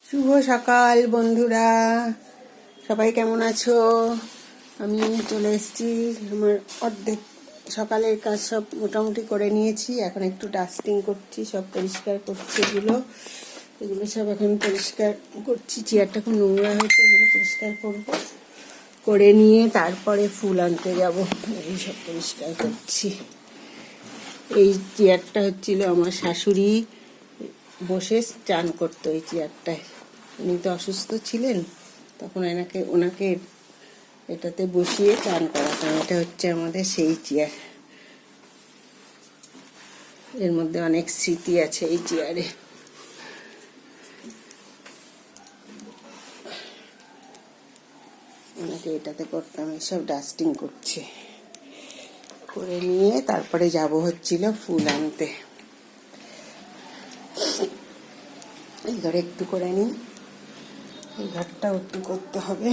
শুভ সকাল বন্ধুরা, সবাই কেমন আছো? আমি চলে এসেছি। আমার অর্ধেক সকালের কাজ সব মোটামুটি করে নিয়েছি। এখন একটু ডাস্টিং করছি, সব পরিষ্কার করছি। এগুলো সব এখন পরিষ্কার করছি। চেয়ারটা খুব নোংরা হয়েছে, এগুলো পরিষ্কার করবো। করে নিয়ে তারপরে ফুল আনতে যাব। এই সব পরিষ্কার করছি। এই চেয়ারটা হচ্ছিল আমার শাশুড়ি বসে চান করতো এই চেয়ারটায়। উনি তো অসুস্থ ছিলেন, তখন ওনাকে এটাতে বসিয়ে চান করাতাম। এটা হচ্ছে আমাদের সেই চেয়ার। এর মধ্যে অনেক স্মৃতি আছে এই চেয়ারে। ওনাকে এটাতে করতাম। এইসব ডাস্টিং করছি, করে নিয়ে তারপরে যাব হচ্ছিল ফুল আনতে। এই ঘরে একটু করে নিই, এই ঘরটাও একটু করতে হবে।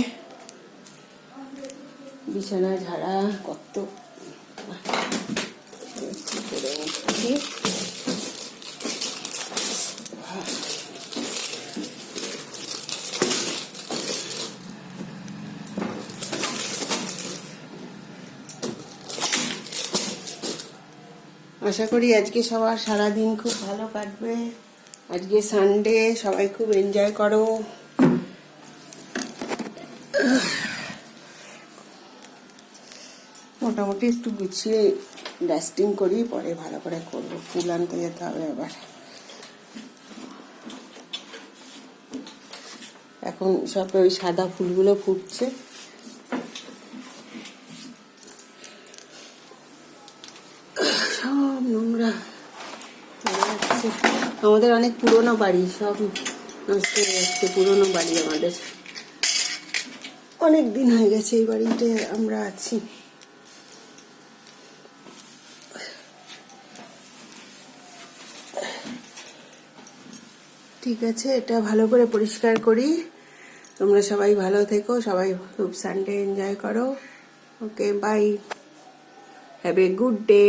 বিছানা ঝাড়া কত করে নিচ্ছি। আশা করি আজকে সবার সারাদিন খুব ভালো কাটবে। আজকে সানডে, সবাই খুব এনজয় করো। মোটামুটি একটু গুছিয়ে ডাস্টিং করি, পরে ভালো করে করবো। ফুল আনতে যেতে হবে আবার। এখন সব ওই সাদা ফুলগুলো ফুটছে। সব নোংরা আমাদের অনেক পুরনো বাড়ি, সব নষ্ট হয়ে যাচ্ছে। পুরনো বাড়ি আমাদের, অনেক দিন হয়ে গেছে এই বাড়িতে আমরা আছি। ঠিক আছে, এটা ভালো করে পরিষ্কার করি। তোমরা সবাই ভালো থেকো, সবাই খুব সানডে এনজয় করো। Okay, bye, have a good day.